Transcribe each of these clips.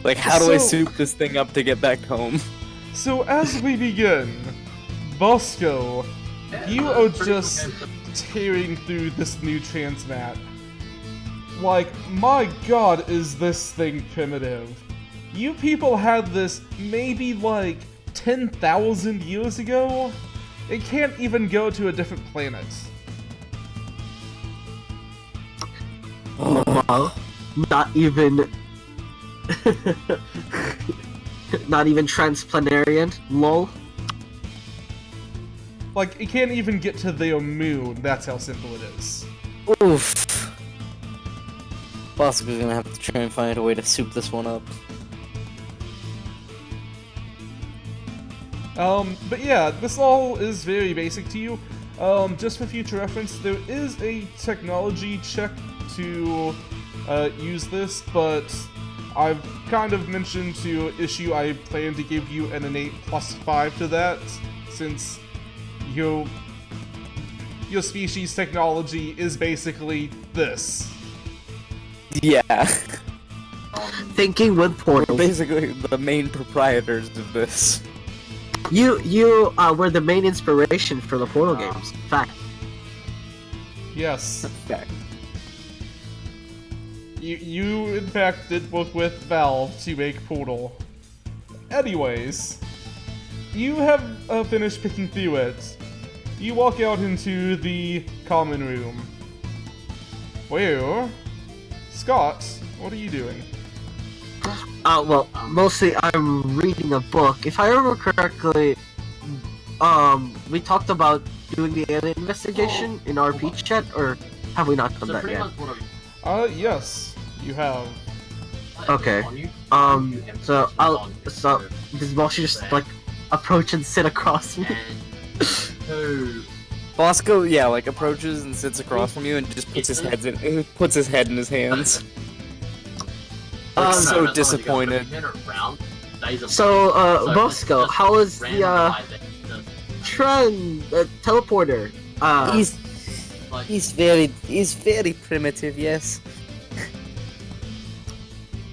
Like, how do I So- soup this thing up to get back home? So as we begin, Bosco, you are just tearing through this new transmat. Like, my god, is this thing primitive. You people had this maybe like 10,000 years ago? It can't even go to a different planet. Well, not even... not even transplanarian, lol. Like, it can't even get to their moon, that's how simple it is. Oof. Bosco's gonna have to try and find a way to soup this one up. But yeah, this all is very basic to you. Just for future reference, there is a technology check to use this, but I've kind of mentioned to Issue I plan to give you an innate +5 to that, since your species technology is basically this. Yeah. Thinking with We're portals. basically the main proprietors of this. You were the main inspiration for the Portal games. Fact. Yes. Fact. You in fact did work with Valve to make Portal. Anyways, you have finished picking through it. You walk out into the common room. Where? Scott, what are you doing? Well, mostly I'm reading a book. If I remember correctly, we talked about doing the alien investigation in our peach chat, or have we not done that yet? Yes, you have. Okay. So does Moshi just like approach and sit across me? Bosco, yeah, like approaches and sits across from you and just puts his head in his hands. Like, so disappointed. So, Bosco, how is the teleporter? He's very primitive, yes.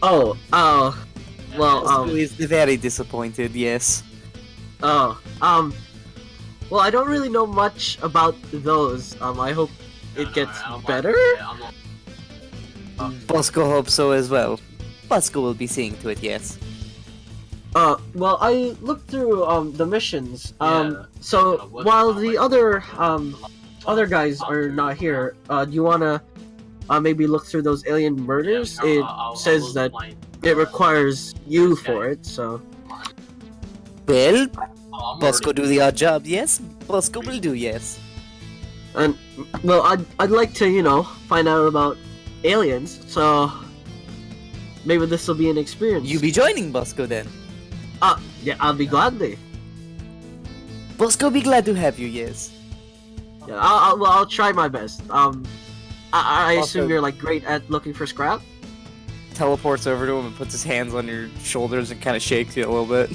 Well, Bosco is very disappointed, yes. well, I don't really know much about those. I hope it gets better. Bosco hopes so as well. Bosco will be seeing to it, yes. Well, I looked through, the missions. So, while the other guys are not here, do you wanna, maybe look through those alien murders? It says that it requires you for it, so... Well, Bosco do the odd job, yes. Bosco will do, yes. And, well, I'd like to, you know, find out about aliens, so... Maybe this will be an experience. You be joining Bosco then. Yeah, I'll be gladly. Bosco be glad to have you, yes. Yeah, I'll try my best. I assume Also- you're, like, great at looking for scrap? Teleports over to him and puts his hands on your shoulders and kind of shakes you a little bit.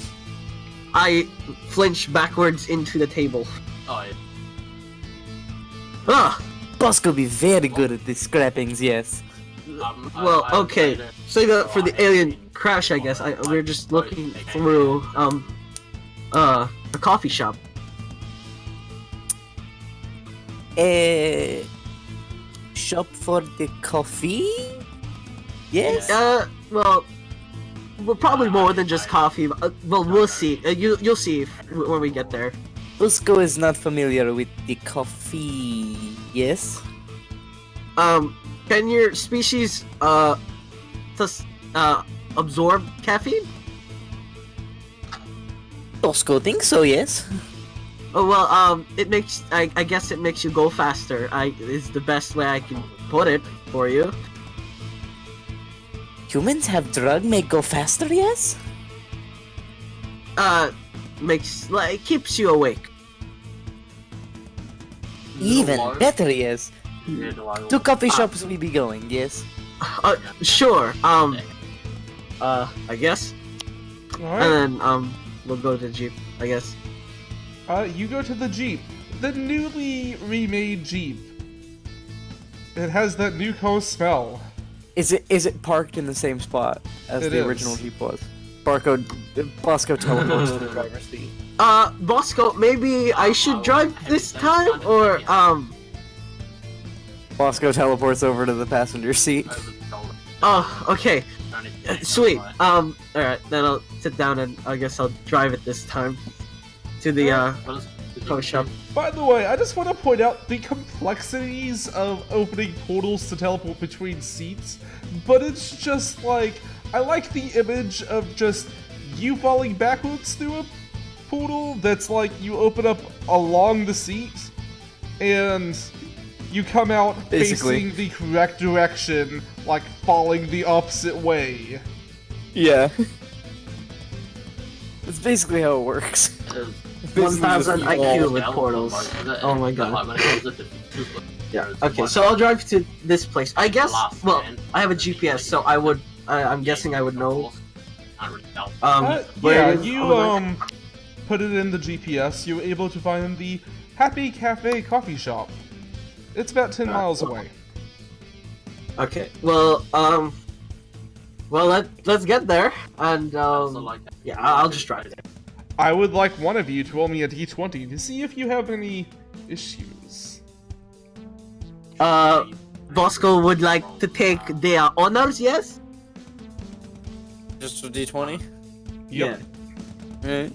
I flinch backwards into the table. Oh, yeah. Ah! Bosco be very good at the scrappings, yes. Well, okay. Save that for the alien crash, I guess. We're just looking through, a coffee shop. Shop for the coffee? Yes? Well, probably more than just coffee. Well, we'll see. You'll see when we get there. Bosco is not familiar with the coffee, yes? Can your species, absorb caffeine? Bosco thinks so, yes. Oh, well, it makes, I guess it makes you go faster. Is the best way I can put it for you. Humans have drug make go faster, yes? Keeps you awake. Even better, yes. Yeah, do I- To coffee shops we be going, yes. Sure, I guess. Alright. And then, we'll go to the Jeep, I guess. You go to the Jeep. The newly remade Jeep. It has that new coast smell. Is it parked in the same spot? as It the is. original Jeep was. Bosco teleports to the driver's seat. Bosco, maybe I should drive this time, or, Bosco teleports over to the passenger seat. Oh, okay. Sweet. Alright, then I'll sit down and I guess I'll drive it this time. To the, toy shop. By the way, I just want to point out the complexities of opening portals to teleport between seats, but it's just like, I like the image of just you falling backwards through a portal that's like you open up along the seat, and you come out Basically. facing the correct direction, like falling the opposite way. Yeah. That's basically how it works. 1000 IQ with portals. Oh my god. Yeah. Okay, so I'll drive to this place. I guess. Well, I have a GPS, so I would. I'm guessing I would know. Where Yeah, it is you on the put it in the GPS. You're able to find the Happy Cafe coffee shop. It's about 10 miles away. Okay. Well, let's get there, and yeah, I'll just drive there. I would like one of you to roll me a d20 to see if you have any issues. Bosco would like to take their honors, yes? Just a d20? Yep. Alright.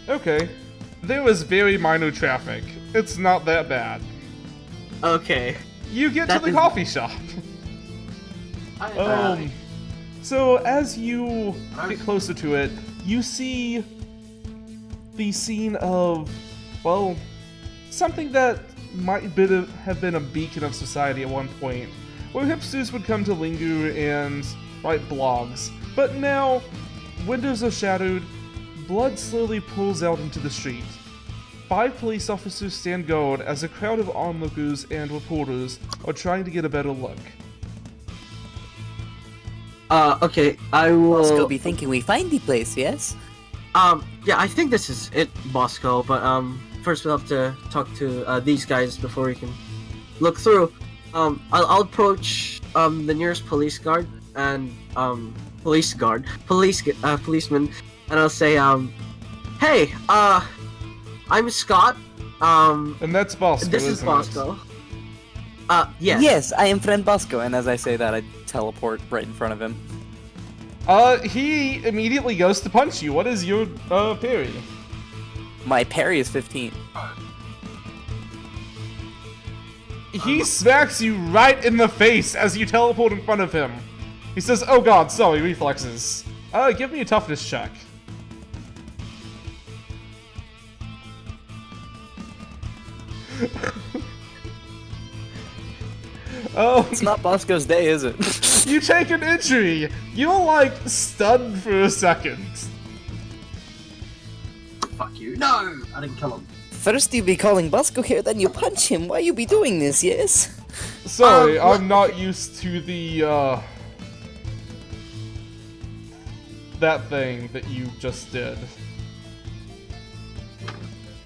Okay. There was very minor traffic. It's not that bad. Yeah. Okay. You get That to the is- coffee shop. So as you get closer to it, you see the scene of, well, something that might have been a beacon of society at one point, where hipsters would come to linger and write blogs. But now, windows are shattered, blood slowly pulls out into the street. 5 police officers stand guard as a crowd of onlookers and reporters are trying to get a better look. Okay, I will. Bosco be thinking we find the place, yes? Yeah, I think this is it, Bosco, but, first we'll have to talk to, these guys before we can look through. I'll approach, the nearest police guard and, policeman, and I'll say, hey, I'm Scott, And that's Bosco, this is isn't Bosco. Yes. Yes, I am friend Bosco, And as I say that, I teleport right in front of him. it? He immediately goes to punch you. What is your, parry? My parry is 15. He smacks you right in the face as you teleport in front of him. He says, oh god, sorry, reflexes. Give me a toughness check. Oh, It's not Bosco's day, is it? you take an injury! You're like stunned for a second. Fuck you. No! I didn't kill him. First you be calling Bosco here, then you punch him. Why you be doing this, yes? Sorry, what- I'm not used to the, that thing that you just did.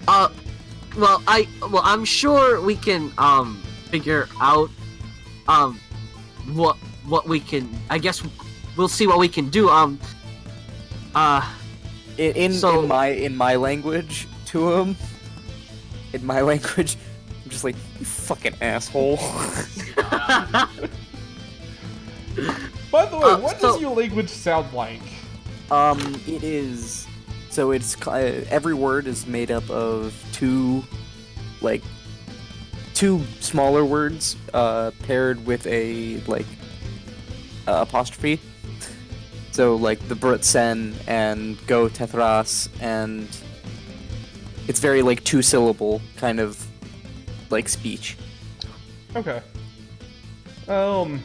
Well, I'm sure we can, figure out, what we can, I guess we'll see what we can do, In So- in my language to him, in my language, I'm just like, you fucking asshole. By the way, what so- does your language sound like? It is. So it's every word is made up of two smaller words paired with a apostrophe. So like the Brut Sen and Go Tethras, and it's very like 2-syllable kind of like speech. Okay. So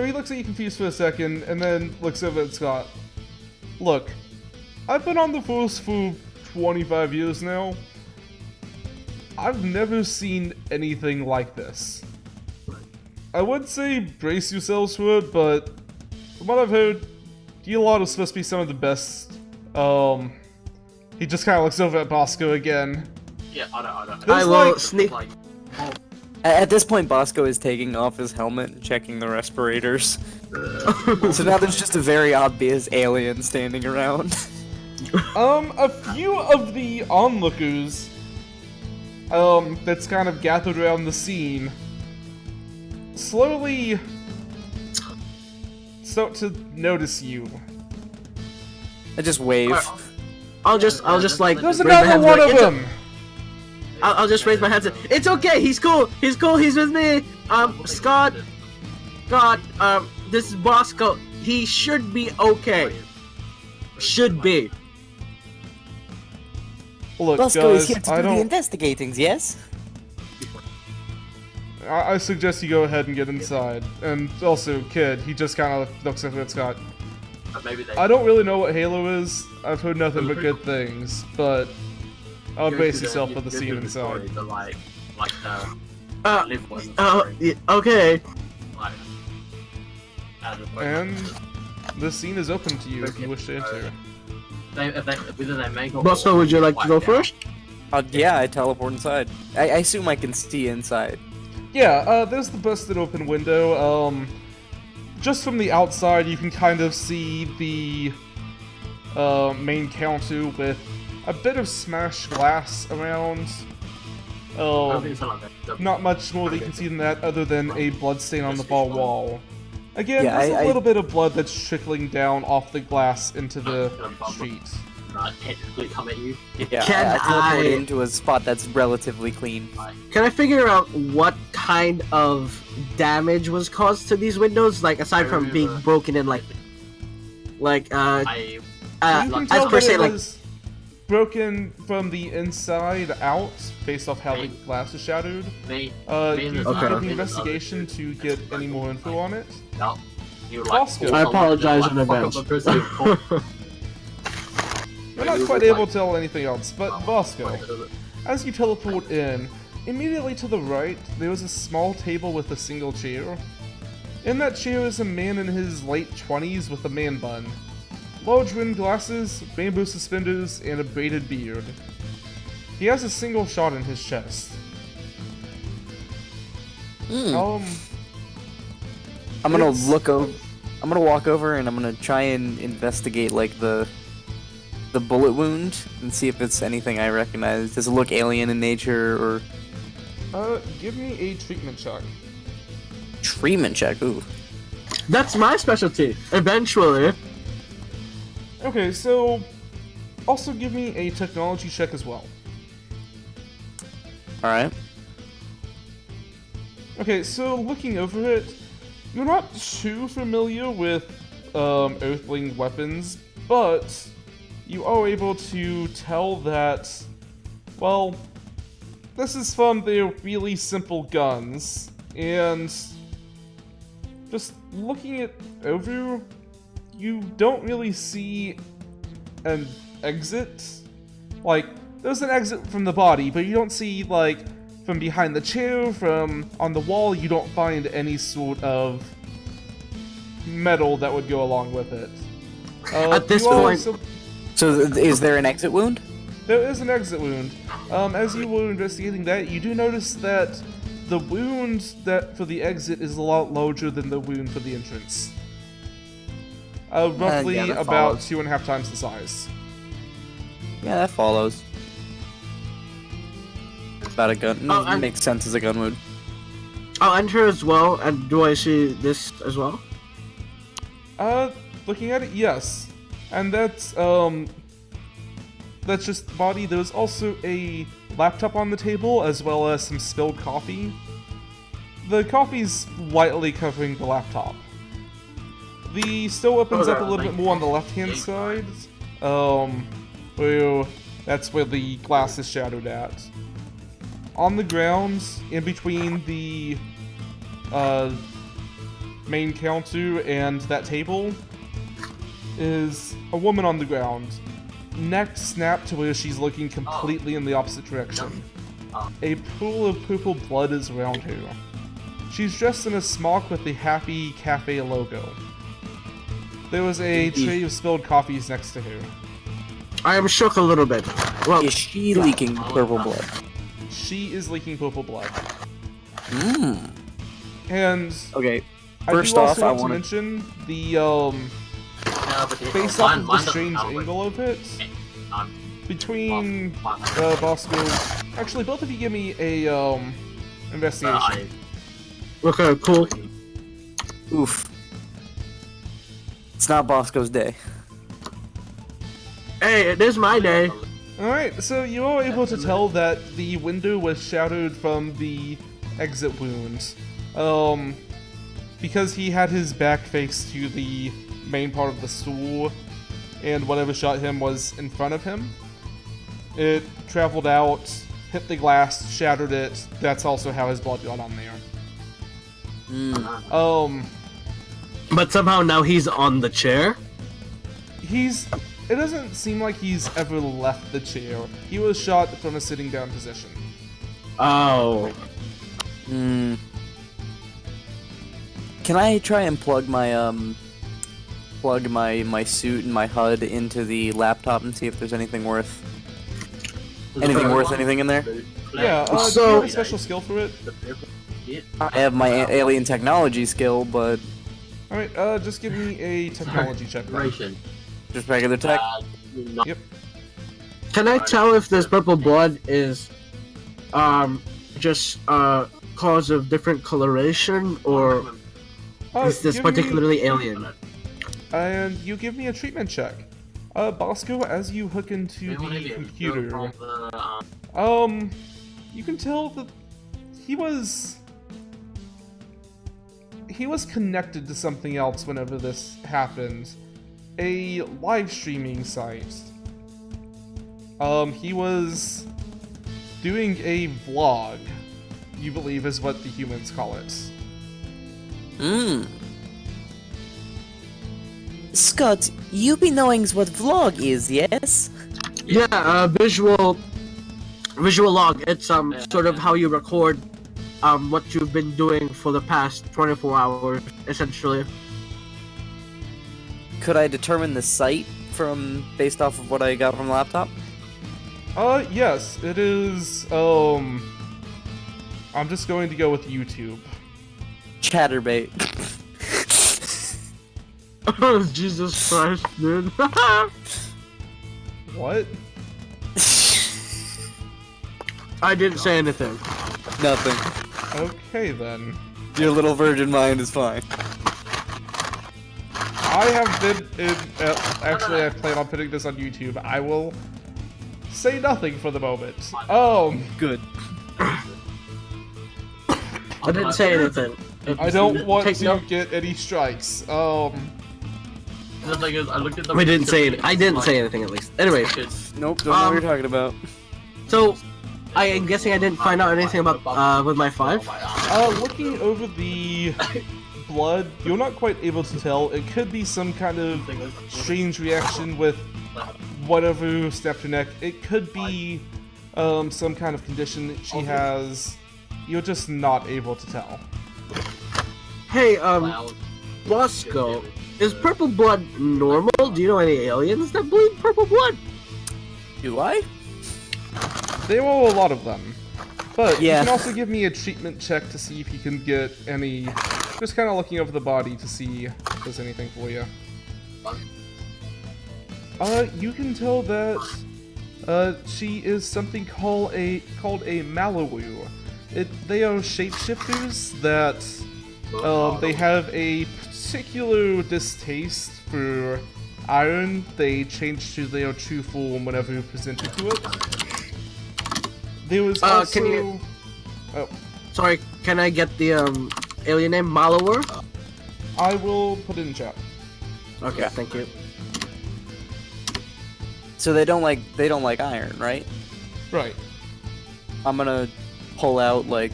he looks at you confused for a second, and then looks over at Scott. Look, I've been on the force for 25 years now. I've never seen anything like this. I would say brace yourselves for it, but from what I've heard, Gilad is supposed to be some of the best. He just kind of looks over at Bosco again. Yeah, I know. I There's will like- sneak. At this point, Bosco is taking off his helmet and checking the respirators. So now there's just a very obvious alien standing around. A few of the onlookers, that's kind of gathered around the scene, slowly start to notice you. I just wave. I'll just like There's raise my another hands one like, of "It's o-" them! I'll just raise my hands and it's okay. He's cool. He's cool. He's with me. Scott. This is Bosco. He should be okay. Should be. Look, Bosco is guys, here to I do the don't. investigatings, yes? I suggest you go ahead and get inside. And also, kid, he just kind of looks up at Scott. I don't really know what Halo is. I've heard nothing but good things, but I'll brace yourself for the scene inside. Yeah, okay. And the scene is open to you if you wish to enter. Bosco, would you like to go first? Yeah, I teleport inside. I assume I can see inside. Yeah, there's the busted open window. Just from the outside, you can kind of see the main counter with a bit of smashed glass around. Not much more that you can see than that, other than a bloodstain on the far wall. Again, Yeah, there's a I- little bit of blood that's trickling down off the glass into the street. Technically come at you. Yeah, Can I teleport I- into a spot that's relatively clean. Can I figure out what kind of damage was caused to these windows? Like aside from being broken in, like I You can as tell per that se, it like was broken from the inside out, based off how the glass is shattered. me. You can Okay. give me investigation to get any more info on it. No. You Bosco. I apologize in advance. We're not quite able to tell anything else, but Bosco, as you teleport in, immediately to the right, there is a small table with a single chair. In that chair is a man in his late 20s with a man bun, large rimmed glasses, bamboo suspenders, and a braided beard. He has a single shot in his chest. I'm gonna It's- look over. I'm gonna walk over and I'm gonna try and investigate like the bullet wound and see if it's anything I recognize. Does it look alien in nature or Give me a treatment check. treatment check? Ooh. that's my specialty. Eventually. Okay, so also give me a technology check as well. All right. Okay, so looking over it, you're not too familiar with Earthling weapons, but you are able to tell that, well, this is from their really simple guns, and just looking it over, you don't really see an exit. Like, there's an exit from the body, but you don't see, like, from behind the chair, from on the wall, you don't find any sort of metal that would go along with it. At this you point- also- So is there an exit wound? there is an exit wound. As you were investigating that, you do notice that the wound that for the exit is a lot larger than the wound for the entrance. Roughly yeah, that about follows. 2.5 times the size. Yeah, that follows. About a gun. Oh, and- Makes sense as a gun wound. I'll enter as well, and do I see this as well? Looking at it, yes. And that's just the body. There's also a laptop on the table, as well as some spilled coffee. The coffee's lightly covering the laptop. The still opens up a little bit more on the left-hand side, where that's where the glass is shadowed at. On the ground, in between the main counter and that table, is a woman on the ground, neck snapped to where she's looking completely in the opposite direction. A pool of purple blood is around her. She's dressed in a smock with the Happy Cafe logo. There was a tray of spilled coffees next to her. I am shook a little bit. Well, Is she leaking purple blood? She is leaking purple blood. Hmm. And Okay. First I do off, also I want to wanna- mention the Yeah, but based off of the strange angle of it between Bosco. Actually, both of you give me a investigation. Okay, cool. Oof. It's not Bosco's day. Hey, it is my day. Alright, so you are able to tell that the window was shattered from the exit wound. Because he had his back faced to the main part of the stool, and whatever shot him was in front of him. It traveled out, hit the glass, shattered it. That's also how his blood got on there. But somehow now he's on the chair. It doesn't seem like he's ever left the chair. He was shot from a sitting down position. Oh. Hmm. Can I try and plug my my suit and my HUD into the laptop and see if there's anything worth anything in there? Yeah, do you So- have a special skill for it? I have my alien technology skill, but Alright, just give me a technology check. then. Operation. just regular tech. Yep. Can I tell if this purple blood is, just cause of different coloration, or is this give me- particularly alien? And you give me a treatment check. Bosco, as you hook into the computer, you can tell that he was connected to something else whenever this happened. A live streaming site. He was doing a vlog, you believe is what the humans call it. Hmm. Scott, you be knowing what vlog is, yes? Yeah, visual log. It's sort of how you record what you've been doing for the past 24 hours, essentially. Could I determine the site from based off of what I got from the laptop? Yes, it is, I'm just going to go with YouTube. Chatterbait. Oh, Jesus Christ, dude. What? I didn't say anything. Nothing. Okay then. Your little virgin mind is fine. I have been in, actually I plan on putting this on YouTube. I will say nothing for the moment. Good. I didn't say anything. I don't want Take to note. get any strikes. The thing is, I looked at the. We didn't say it. I didn't say anything at least. Anyway, Nope, don't know what you're talking about. so I am guessing I didn't find out anything about with my 5. Looking over the blood, you're not quite able to tell. It could be some kind of strange reaction with whatever snapped her neck. It could be some kind of condition that she has. You're just not able to tell. Hey, Bosco, is purple blood normal? Do you know any aliens that bleed purple blood? Do I? There are a lot of them. But Yeah. you can also give me a treatment check to see if you can get any... Just kind of looking over the body to see if there's anything for you. You can tell that she is something called a Malawu. They are shapeshifters that they have a particular distaste for iron. They change to their true form whenever presented to it. There was also... can you- Oh, Sorry, can I get the alien name Malawar? I will put it in chat. Okay, Yeah. thank you. So they don't like iron, right? Right. I'm gonna pull out like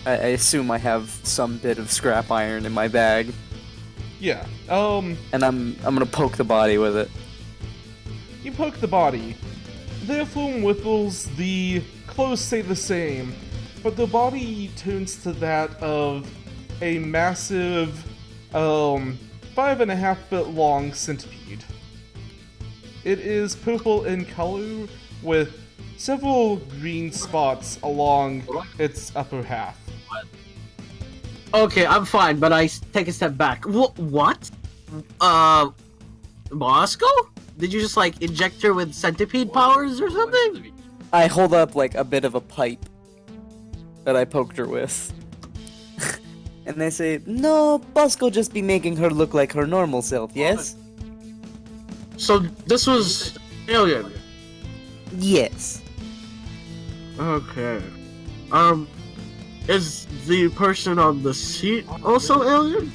I assume I have some bit of scrap iron in my bag, Yeah. and I'm gonna poke the body with it. You poke the body. Their form whipples, the clothes stay the same, but the body turns to that of a massive, 5.5 foot long centipede. It is purple in color with several green spots along its upper half. Okay, I'm fine, but I take a step back. What? Bosco? Did you just like inject her with centipede powers or something? I hold up like a bit of a pipe that I poked her with. And they say, no, Bosco just be making her look like her normal self, yes? So this was alien. Yes. Okay. Is the person on the seat also alien?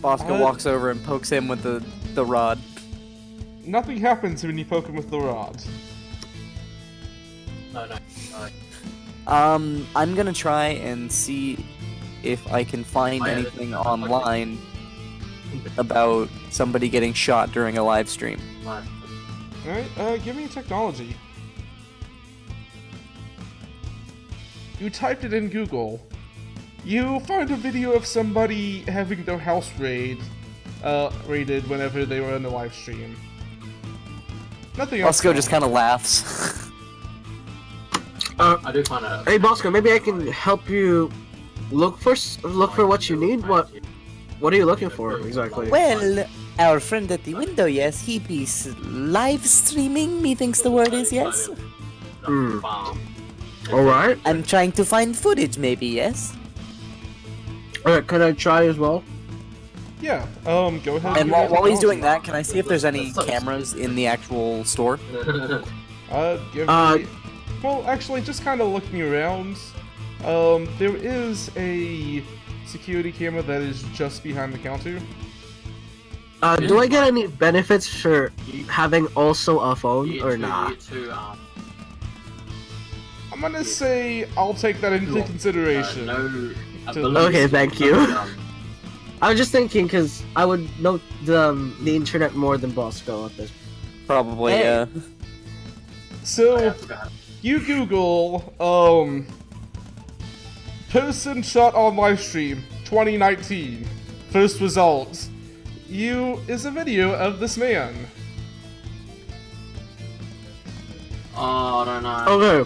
Bosco walks over and pokes him with the rod. Nothing happens when you poke him with the rod. No. I'm gonna try and see if I can find anything online about somebody getting shot during a live stream. Alright, give me technology. You typed it in Google. You find a video of somebody having their house raided whenever they were in the live stream. Nothing else. Bosco just kind of laughs. I do find a. Hey Bosco, maybe I can help you look for what you need. What are you looking for exactly? Well, our friend at the window, yes, he be live streaming, methinks the word is, yes? Alright. I'm trying to find footage, maybe, yes? Alright, can I try as well? Yeah, go ahead. And give me while he's technology. doing that, can I see if there's any cameras in the actual store? Give me... Well, actually, just kind of looking around, there is a security camera that is just behind the counter. Do I get any benefits for having also a phone or not? I'm gonna say I'll take that into consideration. No. Okay, thank you. I was just thinking because I would know the internet more than Bosco at this. Probably, Hey. yeah. So, you Google, person shot on livestream 2019. First results. Is a video of this man. Oh, I don't know. Okay.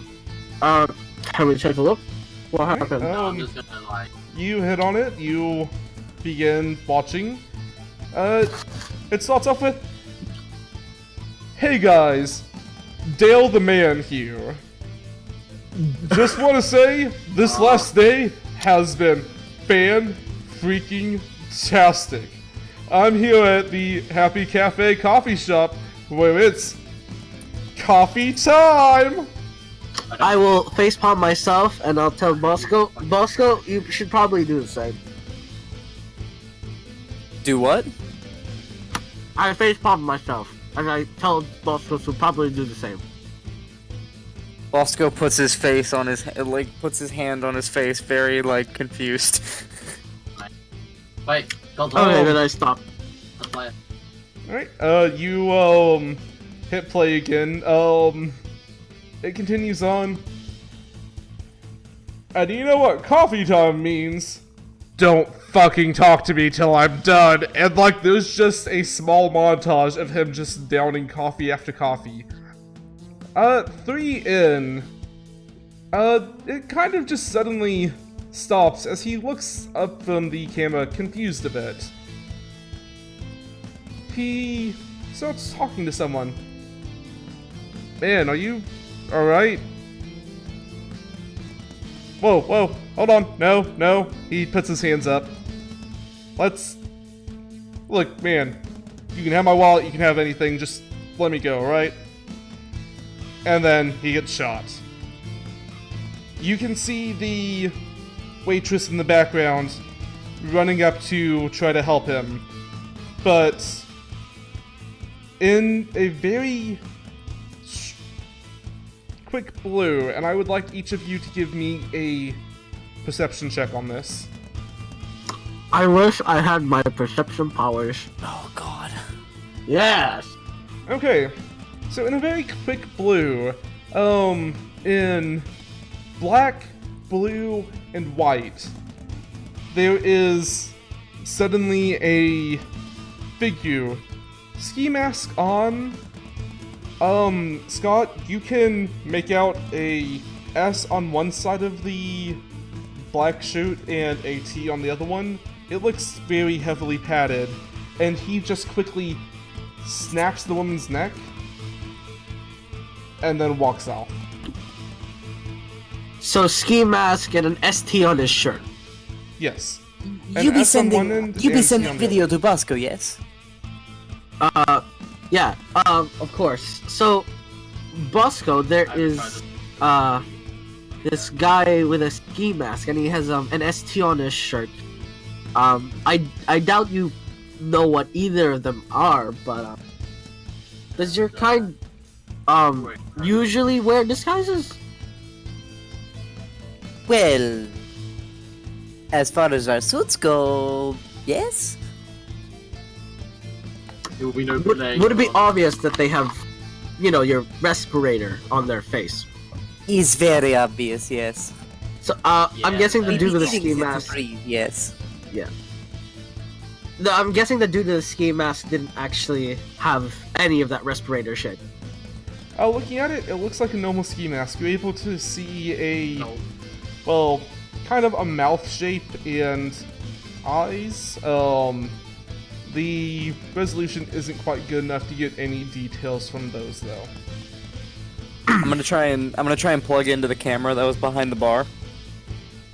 Can we take a look? What happened? I'm just gonna like. You hit on it, you begin watching. It starts off with, "Hey guys, Dale the man here. Just want to say, this last day has been fan-freaking-tastic. I'm here at the Happy Cafe coffee shop, where it's coffee time!" I will facepalm myself and I'll tell Bosco. Bosco, you should probably do the same. Do what? I facepalm myself and I tell Bosco to probably do the same. Bosco puts his face on his puts his hand on his face, very confused. Wait, don't Okay, then I stop. play it. Alright, you, hit play again. It continues on. And you know what coffee time means? Don't fucking talk to me till I'm done. And there's just a small montage of him just downing coffee after coffee. 3 in. It kind of just suddenly stops as he looks up from the camera, confused a bit. He starts talking to someone. "Man, are you alright?" Whoa, hold on, no. He puts his hands up. Look, man, you can have my wallet, you can have anything, just let me go, alright? And then he gets shot. You can see the waitress in the background running up to try to help him, but in a very quick blue, and I would like each of you to give me a perception check on this. I wish I had my perception powers. Oh god. Yes! Okay, so in a very quick blue, in black, blue, and white, there is suddenly a figure. Ski mask on. Scott, you can make out a S on one side of the black shirt and a tee on the other one. It looks very heavily padded, and he just quickly snaps the woman's neck and then walks off. So ski mask and an ST on his shirt. Yes. You An be S on one sending end you be and T sending on the video to Bosco, yes? Yeah, of course. So, Bosco, there is, this guy with a ski mask, and he has, an ST on his shirt. I doubt you know what either of them are, but, does your kind, usually wear disguises? Well, as far as our suits go, yes? There will be no Would playing. it be obvious that they have, you know, your respirator on their face? Is very obvious, yes. So, I'm Yeah, guessing the but dude with the Needing ski it to mask. breathe, yes. I'm guessing the dude with the ski mask didn't actually have any of that respirator shit. Looking at it, it looks like a normal ski mask. You're able to see a, No. well, kind of a mouth shape and eyes. The resolution isn't quite good enough to get any details from those, though. I'm gonna try and plug into the camera that was behind the bar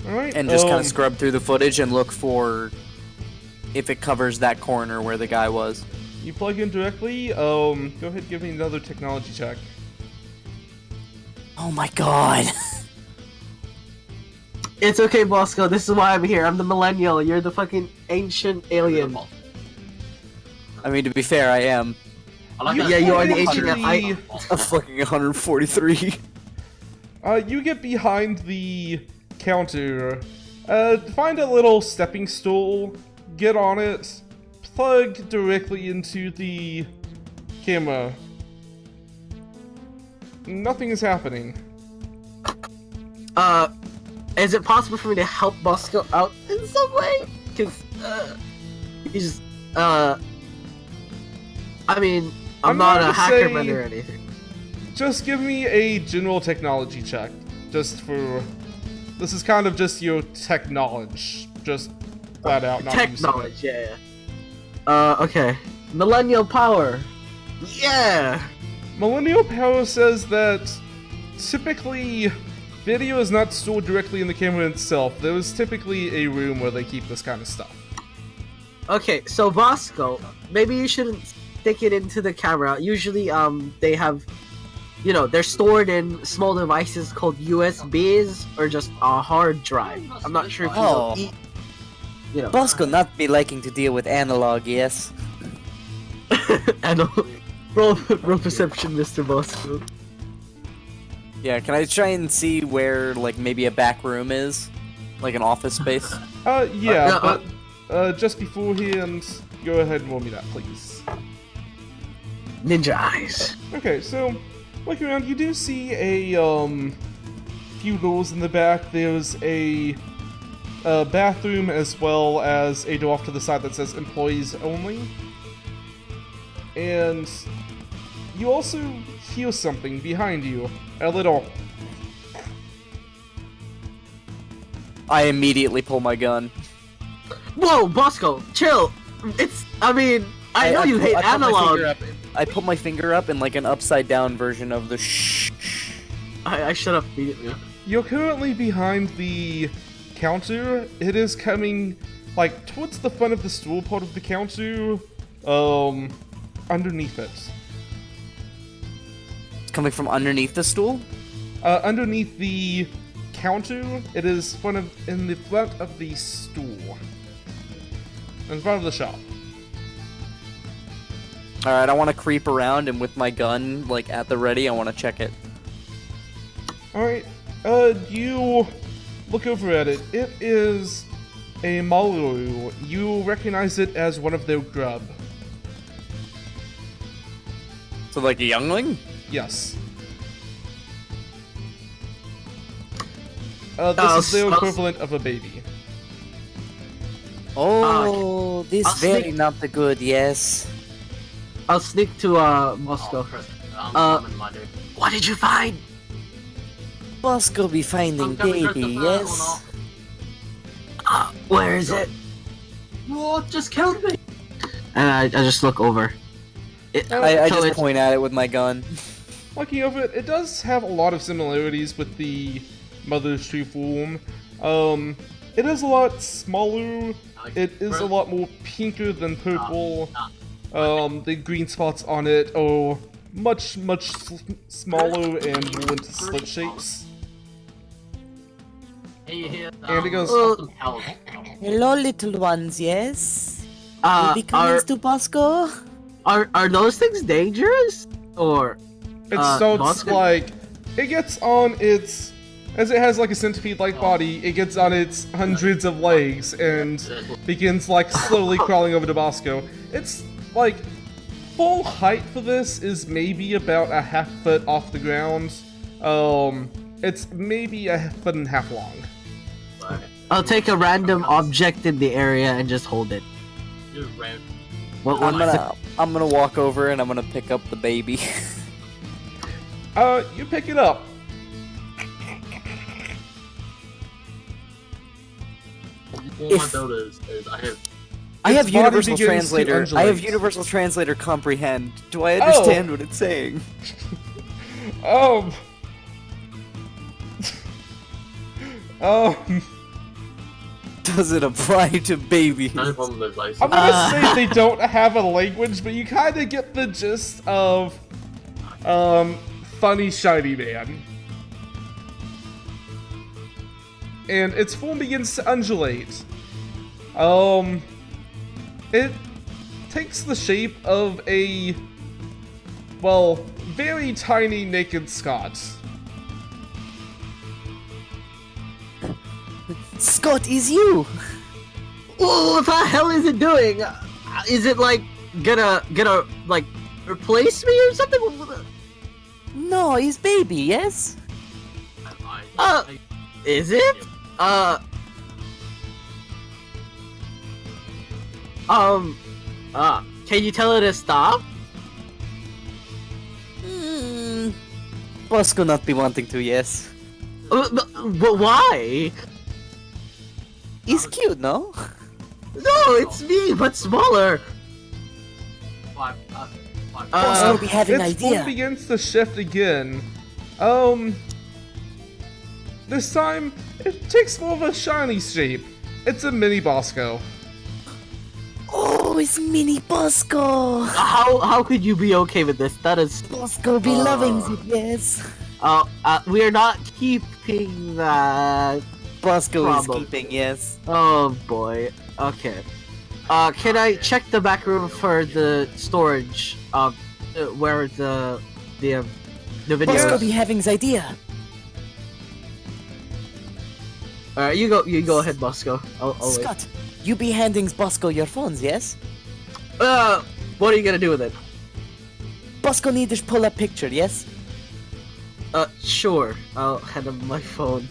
Alright, and just kind of scrub through the footage and look for if it covers that corner where the guy was. you plug in directly, go ahead and give me another technology check. Oh my god. It's okay, Bosco. This is why I'm here. I'm the millennial. You're the fucking ancient alien. I mean, to be fair, I am I like You that. Yeah, you are the plug ancient. into a fucking 143. You get behind the counter, find a little stepping stool, get on it, plug directly into the camera. Nothing is happening. Is it possible for me to help Bosco out in some way? Cause, he's, I mean, I'm I'm not going a to hacker say- man or anything. Just give me a general technology check. Just for... This is kind of just your tech knowledge. Just flat out not Tech using it. knowledge, yeah. Okay. Millennial power. Yeah. Millennial Power says that typically video is not stored directly in the camera itself. There is typically a room where they keep this kind of stuff. Okay, so Bosco, maybe you shouldn't stick it into the camera. Usually, they have, you know, they're stored in small devices called USBs or just a hard drive. I'm not sure if you know. Oh. You know, Bosco not be liking to deal with analog, yes? and roll perception, Mr. Bosco. Yeah, can I try and see where, like, maybe a back room is? Like an office space? Yeah, no, but just beforehand, go ahead and roll me that, please. Ninja eyes. Okay, so looking around, you do see a few doors in the back. There's a bathroom as well as a door off to the side that says employees only. And you also hear something behind you. A little. I immediately pull my gun. Whoa, Bosco, chill. I know you hate I put my analog. finger up- I put my finger up in like an upside down version of the shh. I shut up immediately. You're currently behind the counter. It is coming like towards the front of the stool part of the counter. Underneath it. It's coming from underneath the stool? Underneath the counter, it is in the front of the stool. In front of the shop. Alright, I want to creep around and with my gun, like, at the ready, I want to check it. Alright, you look over at it. It is a Malu. You recognize it as one of their grub. So, like, a youngling? Yes. This is their equivalent of a baby. Oh, this I'll very sneak- not the good, yes. I'll sneak to Bosco. What did you find? Bosco be finding baby, yes? Where is it? What just killed me? And I just look over. I So just it's- point at it with my gun. Looking over it, it does have a lot of similarities with the Mother's True form. It is a lot smaller. It is a lot more pinker than purple. The green spots on it are much smaller and more into slit shapes. Hey, here. And it goes, Some help. Hello, little ones, yes? You are, becoming to Bosco? are those things dangerous? Or It starts Bosco? like it gets on its as it has like a centipede-like body. It gets on its hundreds of legs and begins like slowly crawling over to Bosco. It's like full height for this is maybe about a half foot off the ground. It's maybe a foot and a half long. I'll take a random object in the area and just hold it. You're random. What, I'm gonna walk over and I'm gonna pick up the baby. You pick it up. All my builders is I have. I have Its body Universal begins to Translator. I have undulate. Universal Translator comprehend. Do I understand what it's saying? Um. Does it apply to babies? No problem with those. I'm gonna say they don't have a language, but you kind of get the gist of, funny shiny man. And its form begins to undulate. It takes the shape of a, well, very tiny naked Scot. Scott, is you? what the hell is it doing? Is it like gonna like replace me or something? No, he's baby, yes? Is it? Can you tell it to stop? Bosco not be wanting to, yes. But why? He's cute, no? No, it's me, but smaller. Bosco be having Its idea. form begins to shift again. This time, it takes more of a shiny shape. It's a mini Bosco. Oh, it's mini Bosco. How could you be okay with this? That is. Bosco be loving it, yes? We are not keeping that. Bosco Problem. is keeping, yes. Oh boy. Okay. Can I check the back room for the storage? Where the video. Bosco Yes. be having his idea. Alright, you go ahead, Bosco. I'll wait. Scott, you be handing Bosco your phones, yes? What are you gonna do with it? Bosco need to pull a picture, yes? Sure. I'll hand him my phone.